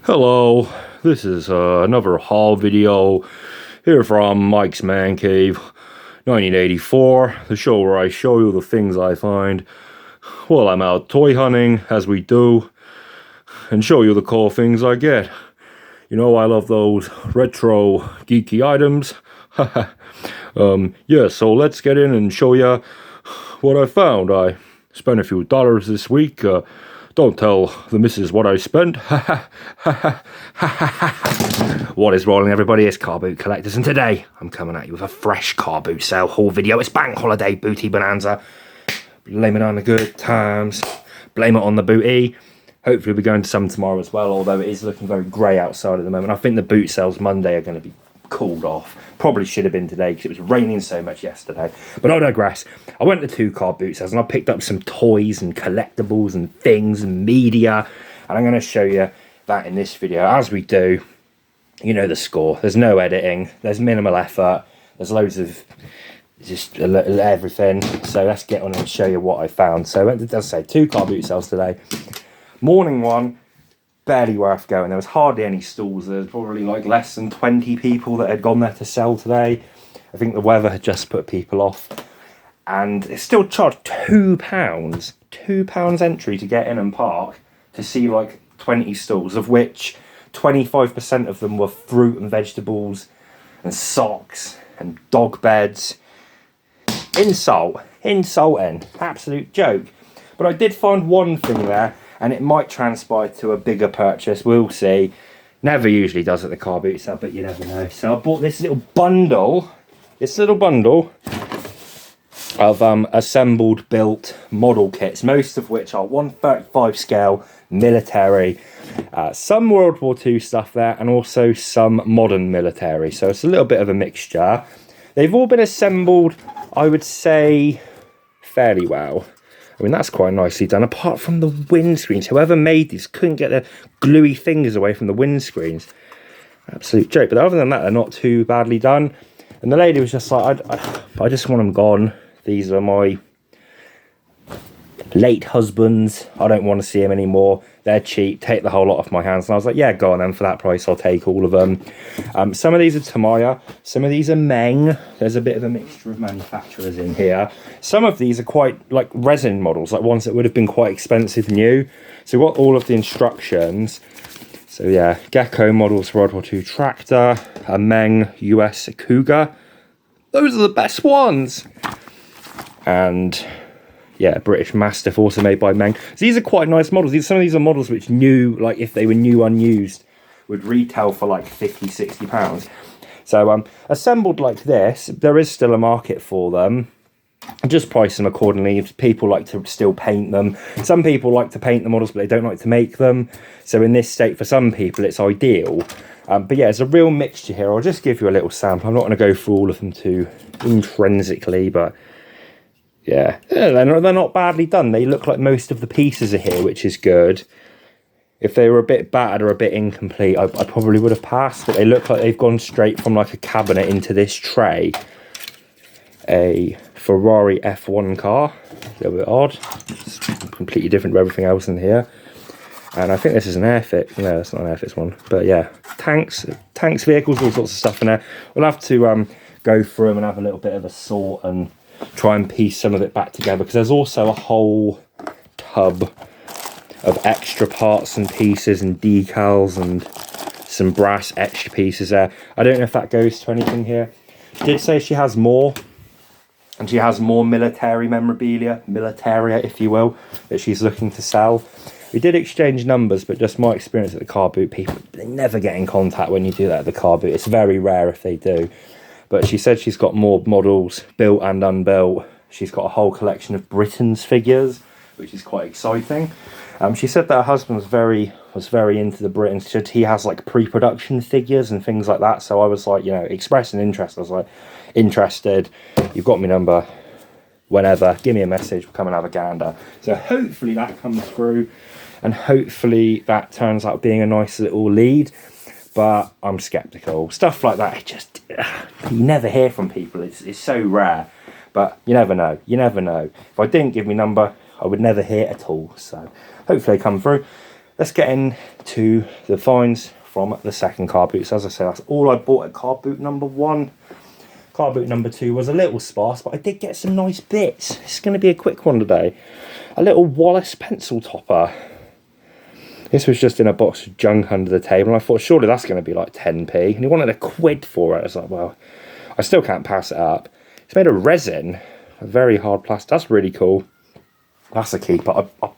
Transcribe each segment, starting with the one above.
Hello, this is another haul video here from Mike's Man Cave 1984, the show where I show you the things I find while I'm out toy hunting, as we do, and show you the cool things I get. You know I love those retro geeky items. Yeah, so let's get in and show you what I found. I spent a few dollars this week. Don't tell the missus what I spent. What is rolling, everybody? It's Car Boot Collectors, and today I'm coming at you with a fresh car boot sale haul video. It's Bank Holiday Booty Bonanza. Blame it on the good times. Blame it on the booty. Hopefully we'll be going to some tomorrow as well, although it is looking very grey outside at the moment. I think the boot sales Monday are going to be cooled off. Probably should have been today because it was raining so much yesterday. But I digress. I went to 2 car boot sales and I picked up some toys and collectibles and things and media. And I'm going to show you that in this video. As we do, you know the score. There's no editing. There's minimal effort. There's loads of just everything. So let's get on and show you what I found. So as I say, 2 car boot sales today. Morning one, barely worth going. There was hardly any stalls. There was probably like less than 20 people that had gone there to sell today. I think the weather had just put people off. And it still charged £2. £2 entry to get in and park to see like 20 stalls, of which 25% of them were fruit and vegetables and socks and dog beds. Insulting, absolute joke. But I did find one thing there, and it might transpire to a bigger purchase. We'll see. Never usually does at the car boot sale, but you never know. So I bought this little bundle. Of assembled built model kits, most of which are 1/35 scale military, some World War II stuff there, and also some modern military. So it's a little bit of a mixture. They've all been assembled, I would say, fairly well. I mean, that's quite nicely done, apart from the windscreens. Whoever made these couldn't get their gluey fingers away from the windscreens. Absolute joke. But other than that, they're not too badly done. And the lady was just like, I just want them gone. These are my late husband's. I don't want to see them anymore. They're cheap. Take the whole lot off my hands. And I was like, yeah, go on then. For that price, I'll take all of them. Some of these are Tamiya. Some of these are Meng. There's a bit of a mixture of manufacturers in here. Some of these are quite like resin models, like ones that would have been quite expensive new. So we've got all of the instructions. So yeah, Gecko models, World War II tractor, a Meng US Cougar. Those are the best ones. And yeah, British Mastiff, also made by Meng. So these are quite nice models. Some of these are models which new, like if they were new unused, would retail for like £50-60. So assembled like this, there is still a market for them. Just price them accordingly. If people like to still paint them. Some people like to paint the models, but they don't like to make them. So in this state, for some people, it's ideal. But yeah, it's a real mixture here. I'll just give you a little sample. I'm not going to go through all of them too intrinsically, but yeah, they're not badly done. They look like most of the pieces are here, which is good. If they were a bit battered or a bit incomplete, I probably would have passed. But they look like they've gone straight from like a cabinet into this tray. A Ferrari F1 car. A little bit odd. It's completely different to everything else in here. And I think this is an airfit. No, that's not an airfit one. But yeah, tanks, vehicles, all sorts of stuff in there. We'll have to go through them and have a little bit of a sort and try and piece some of it back together, because there's also a whole tub of extra parts and pieces and decals and some brass etched pieces there. I don't know if that goes to anything here. She did say she has more, and she has more military memorabilia, if you will, that she's looking to sell. We did exchange numbers, but just my experience at the car boot, people, they never get in contact when you do that at the car boot. It's very rare if they do. But she said she's got more models, built and unbuilt. She's got a whole collection of Britain's figures, which is quite exciting. She said that her husband was very into the Britons. She said he has like pre-production figures and things like that. So I was like, you know, expressing interest. I was like, interested. You've got my number. Whenever, give me a message. We'll come and have a gander. So hopefully that comes through, and hopefully that turns out being a nice little lead. But I'm skeptical. Stuff like that, it just, you never hear from people. It's so rare. But you never know. If I didn't give me number, I would never hear at all. So hopefully they come through. let's get into the finds from the second car boot. So as I say, that's all I bought at car boot number 1. Car boot number 2 was a little sparse, but I did get some nice bits. It's going to be a quick one today. A little Wallace pencil topper. This was just in a box of junk under the table, and I thought surely that's going to be like 10p. And he wanted a quid for it. I was like, well, I still can't pass it up. It's made of resin, a very hard plastic. That's really cool. That's a keeper. I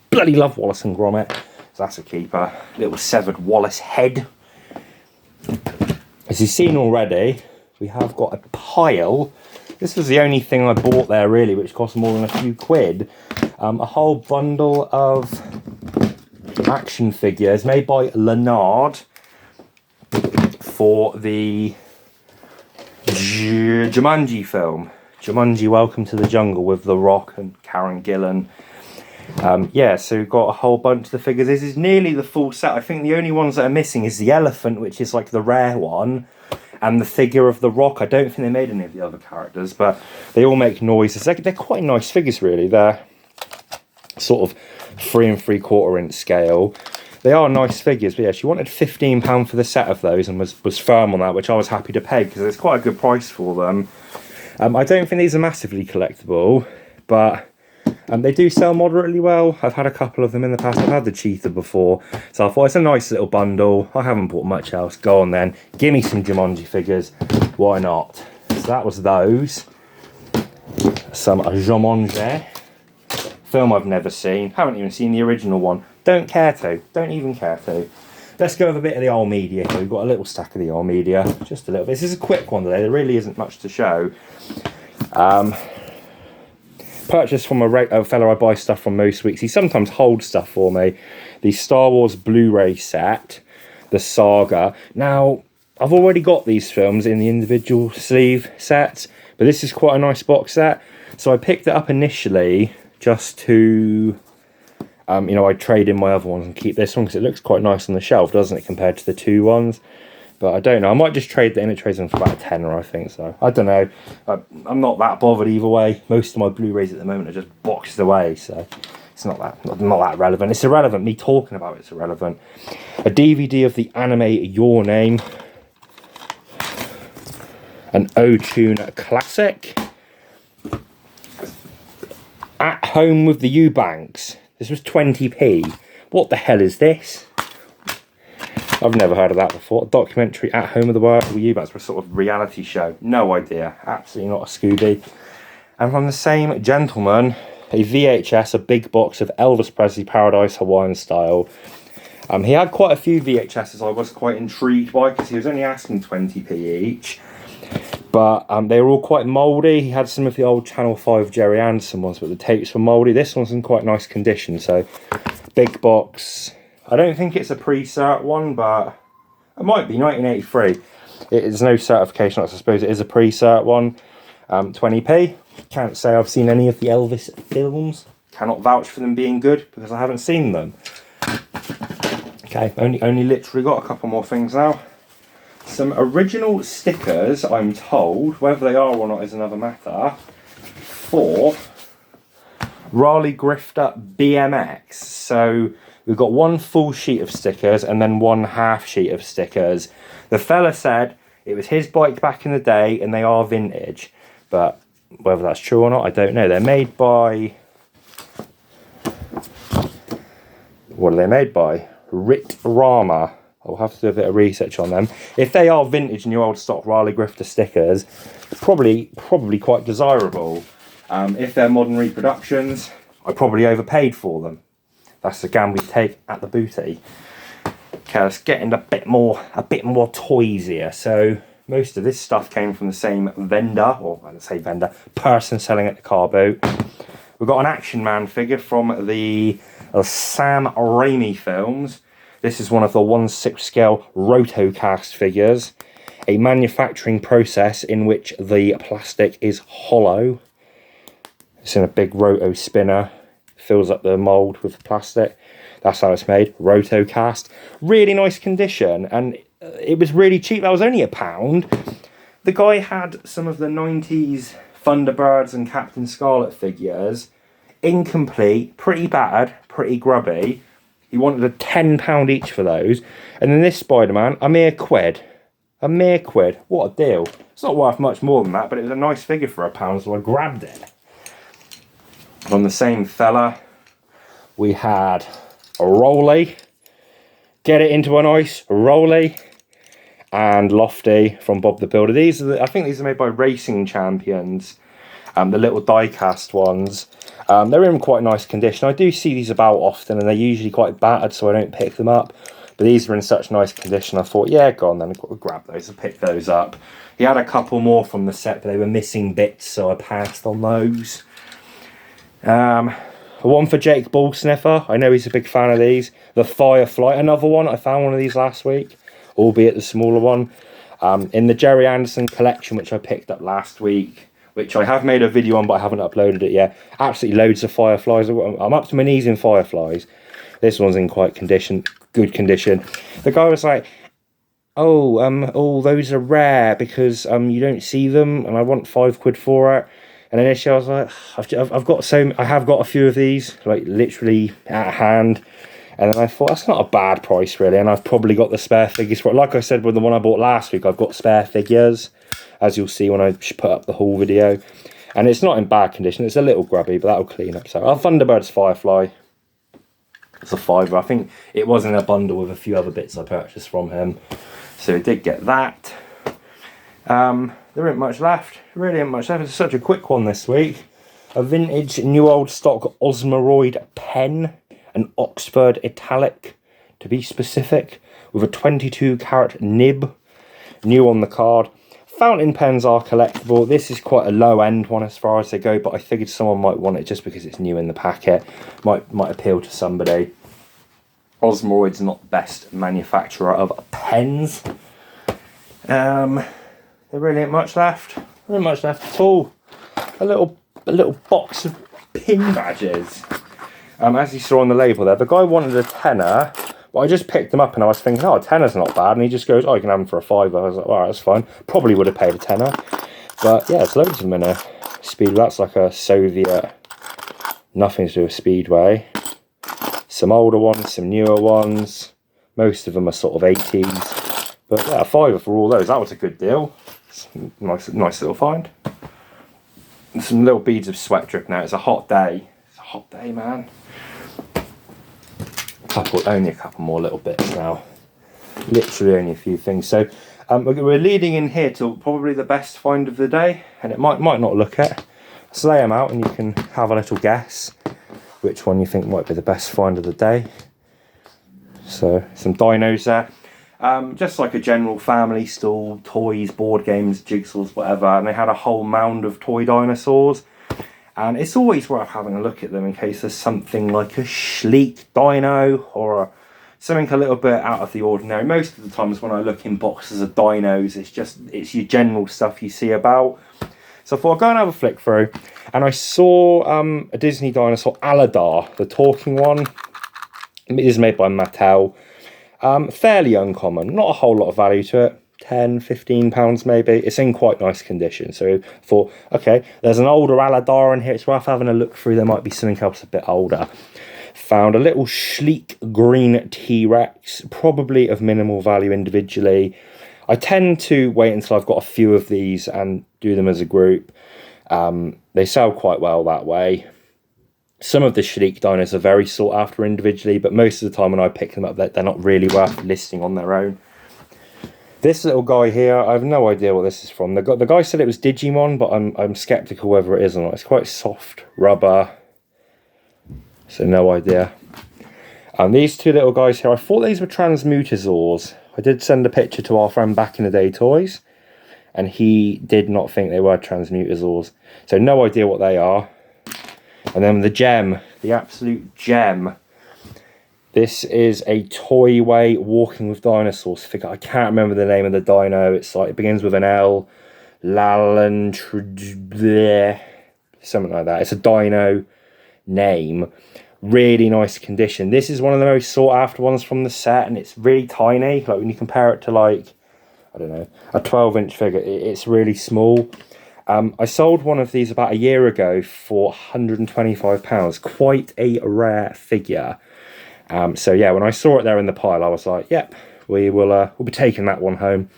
bloody love Wallace and Gromit. So that's a keeper. Little severed Wallace head. As you've seen already, we have got a pile. This was the only thing I bought there really, which cost more than a few quid. A whole bundle of action figures made by Leonard for the Jumanji film. Jumanji Welcome to the Jungle with The Rock and Karen Gillan. Yeah, so we've got a whole bunch of the figures. This is nearly the full set. I think the only ones that are missing is the elephant, which is like the rare one, and the figure of The Rock. I don't think they made any of the other characters, but they all make noises. They're quite nice figures, really. They're sort of 3 3/4 inch scale. They are nice figures, but yeah, she wanted £15 for the set of those and was firm on that, which I was happy to pay because it's quite a good price for them. I don't think these are massively collectible, but they do sell moderately well. I've had a couple of them in the past. I've had the cheetah before, so I thought it's a nice little bundle. I haven't bought much else. Go on then, give me some Jumanji figures. Why not? So that was those. Some Jumanji. Film I've never seen. Haven't even seen the original one. Don't care to. Don't even care to. Let's go with a bit of the old media here. We've got a little stack of the old media. Just a little bit. This is a quick one today. There really isn't much to show. Purchased from a fellow I buy stuff from most weeks. He sometimes holds stuff for me. The Star Wars Blu-ray set. The Saga. Now, I've already got these films in the individual sleeve sets. But this is quite a nice box set. So I picked it up initially just to... you know, I trade in my other ones and keep this one because it looks quite nice on the shelf, doesn't it, compared to the 2 ones? But I don't know. I might just trade that in. It trades in for about a tenner, I think. So I don't know. I'm not that bothered either way. Most of my Blu-rays at the moment are just boxed away, so it's not that relevant. It's irrelevant. Me talking about it's irrelevant. A DVD of the anime Your Name, an O-Tune classic. At Home with the Eubanks. This was 20p. What the hell is this? I've never heard of that before. A documentary At Home with the Eubanks for a sort of reality show. No idea. Absolutely not a Scooby. And from the same gentleman, a VHS, a big box of Elvis Presley Paradise Hawaiian Style. He had quite a few VHSs I was quite intrigued by because he was only asking 20p each. But they were all quite mouldy. He had some of the old Channel 5 Jerry Anderson ones, but the tapes were mouldy. This one's in quite nice condition, so big box. I don't think it's a pre-cert one, but it might be 1983. It is no certification, I suppose it is a pre-cert one. 20p. Can't say I've seen any of the Elvis films. Cannot vouch for them being good because I haven't seen them. Okay, only literally got a couple more things now. Some original stickers, I'm told, whether they are or not is another matter, for Raleigh Grifter BMX. So we've got one full sheet of stickers and then one half sheet of stickers. The fella said it was his bike back in the day and they are vintage, but whether that's true or not, I don't know. They're made by... What are they made by? Rit Rama. I'll have to do a bit of research on them. If they are vintage and your old stock Raleigh Grifter stickers, probably quite desirable. If they're modern reproductions, I probably overpaid for them. That's the gamble we take at the booty. Okay, let's get into a bit more toys here. So most of this stuff came from the same vendor, or I don't say vendor, person selling at the car boat. We've got an Action Man figure from the Sam Raimi films. This is one of the 1/6 scale rotocast figures. A manufacturing process in which the plastic is hollow. It's in a big roto spinner. Fills up the mould with the plastic. That's how it's made. Rotocast. Really nice condition. And it was really cheap. That was only £1. The guy had some of the 90s Thunderbirds and Captain Scarlet figures. Incomplete. Pretty bad. Pretty grubby. He wanted a £10 each for those. And then this Spider-Man, a mere quid. A mere quid. What a deal. It's not worth much more than that, but it was a nice figure for £1, so I grabbed it. From the same fella, we had a Rolly. Get it into an ice, Rolly. And Lofty from Bob the Builder. These are I think these are made by Racing Champions. The little die-cast ones. They're in quite nice condition. I do see these about often, and they're usually quite battered, so I don't pick them up. But these are in such nice condition, I thought, yeah, go on then, I'll grab those and pick those up. He had a couple more from the set, but they were missing bits, so I passed on those. One for Jake Ballsniffer. I know he's a big fan of these. The Firefly, another one. I found one of these last week, albeit the smaller one. In the Jerry Anderson collection, which I picked up last week, which I have made a video on, but I haven't uploaded it yet. Absolutely loads of Fireflies. I'm up to my knees in Fireflies. This one's in quite good condition. The guy was like, oh, those are rare because you don't see them, and I want £5 for it. And initially I was like, I have got a few of these, like literally at hand. And then I thought, that's not a bad price really, and I've probably got the spare figures for it. Like I said with the one I bought last week, I've got spare figures, as you'll see when I put up the haul video. And it's not in bad condition, it's a little grubby, but that'll clean up. So our Thunderbird's Firefly, it's a £5. I think it was in a bundle with a few other bits I purchased from him. So I did get that. There ain't much left, really ain't much left. It's such a quick one this week. A vintage new old stock Osmoroid pen. An Oxford Italic, to be specific, with a 22 carat nib, new on the card. Fountain pens are collectible. This is quite a low end one as far as they go, but I figured someone might want it just because it's new in the packet. Might appeal to somebody. Osmoroid's not the best manufacturer of pens. There really ain't much left. There ain't much left at all. A little box of pin badges. As you saw on the label there, the guy wanted a tenner, but I just picked them up and I was thinking, oh, a tenner's not bad. And he just goes, oh, you can have them for a £5. I was like, all right, that's fine. Probably would have paid a tenner. But yeah, there's loads of them in a Speedway. That's like a Soviet, nothing to do with Speedway. Some older ones, some newer ones. Most of them are sort of 80s. But yeah, a £5 for all those. That was a good deal. Nice little find. And some little beads of sweat drip now. It's a hot day. It's a hot day, man. Only a couple more little bits now. Literally only a few things. So we're leading in here to probably the best find of the day, and it might not look it. Let's lay them out and you can have a little guess which one you think might be the best find of the day. So some dinos there. Just like a general family store, toys, board games, jigsaws, whatever, and they had a whole mound of toy dinosaurs. And it's always worth having a look at them in case there's something like a sleek dino or something a little bit out of the ordinary. Most of the times when I look in boxes of dinos, it's your general stuff you see about. So I thought I'd go and have a flick through, and I saw a Disney dinosaur, Aladar, the talking one. It is made by Mattel. Fairly uncommon, not a whole lot of value to it. £10-15 maybe. It's in quite nice condition, so I thought, okay, there's an older Aladar in here, it's worth having a look through. There might be something else a bit older. Found a little sleek green T-Rex, probably of minimal value individually. I tend to wait until I've got a few of these and do them as a group. They sell quite well that way. Some of the sleek dinos are very sought after individually, but most of the time when I pick them up, they're not really worth listing on their own. This little guy here, I have no idea what this is from. The guy said it was Digimon, but I'm skeptical whether it is or not. It's quite soft rubber, so no idea. And these two little guys here, I thought these were Transmutasaurs. I did send a picture to our friend Back in the Day Toys, and he did not think they were Transmutasaurs. So no idea what they are. And then the gem, the absolute gem. This is a Toyway Walking with Dinosaurs figure. I can't remember the name of the dino. It's like, it begins with an L. Something like that. It's a dino name. Really nice condition. This is one of the most sought after ones from the set, and it's really tiny. Like when you compare it to, like, I don't know, a 12-inch figure, it's really small. I sold one of these about a year ago for £125. Quite a rare figure. So yeah, when I saw it there in the pile, I was like, yep, we'll be taking that one home.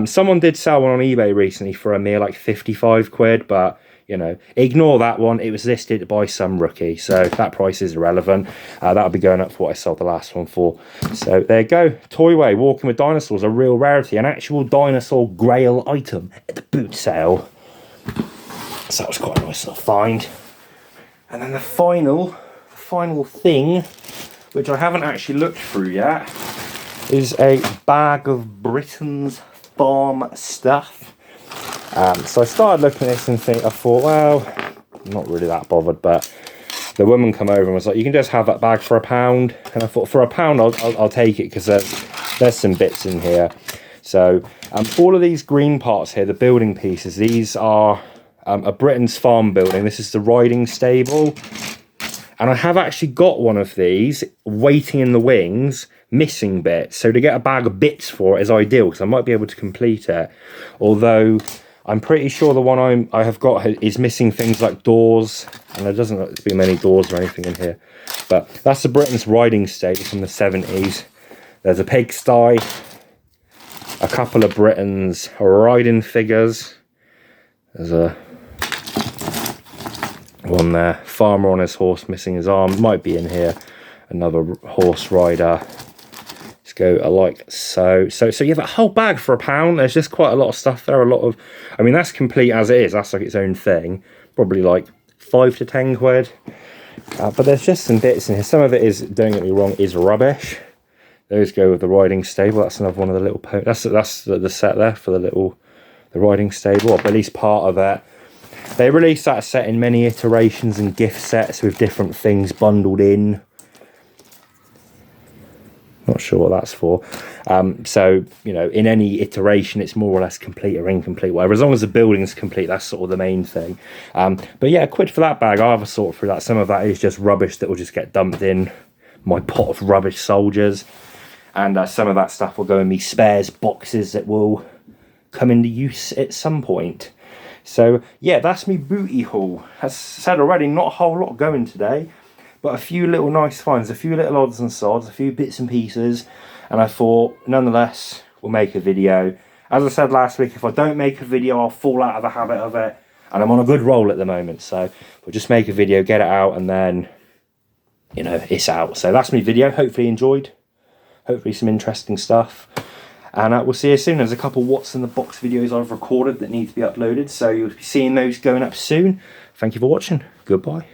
Someone did sell one on eBay recently for a mere like 55 quid, but you know, ignore that one. It was listed by some rookie, so that price is irrelevant. That'll be going up for what I sold the last one for. So there you go. Toyway Walking with Dinosaurs, a real rarity, an actual dinosaur grail item at the boot sale. So that was quite a nice little find. And then the final thing, which I haven't actually looked through yet, is a bag of Britain's farm stuff. So I started looking at this and I thought, well, I'm not really that bothered, but the woman come over and was like, you can just have that bag for £1. And I thought, for £1, I'll take it, because there's some bits in here. So all of these green parts here, the building pieces, these are a Britain's farm building. This is the riding stable. And I have actually got one of these waiting in the wings, missing bits. So to get a bag of bits for it is ideal, because I might be able to complete it. Although I'm pretty sure the one I have got is missing things like doors, and there doesn't look to be many doors or anything in here. But that's the Britain's riding stable from the 70s. There's a pigsty, a couple of Britain's riding figures. There's a one there, farmer on his horse missing his arm, might be in here. Another horse rider. Let's go like so. So yeah, that whole bag for £1. There's just quite a lot of stuff there. A lot of, I mean, that's complete as it is. That's like its own thing. Probably like 5 to 10 quid. But there's just some bits in here. Some of it is, don't get me wrong, is rubbish. Those go with the riding stable. That's another one of the little that's the set there for the riding stable, or at least part of it. They released that set in many iterations and gift sets with different things bundled in. Not sure what that's for. So, you know, in any iteration, it's more or less complete or incomplete. Whatever, as long as the building's complete, that's sort of the main thing. But yeah, £1 for that bag. I'll have a sort through that. Some of that is just rubbish that will just get dumped in my pot of rubbish soldiers. And some of that stuff will go in me spares boxes that will come into use at some point. So yeah, that's me booty haul. As said already, not a whole lot going today, but a few little nice finds, a few little odds and sods, a few bits and pieces. And I thought, nonetheless, we'll make a video. As I said last week, if I don't make a video, I'll fall out of the habit of it. And I'm on a good roll at the moment. So we'll just make a video, get it out, and then, you know, it's out. So that's my video. Hopefully you enjoyed. Hopefully some interesting stuff. And we'll see you soon. There's a couple what's in the box videos I've recorded that need to be uploaded. So you'll be seeing those going up soon. Thank you for watching. Goodbye.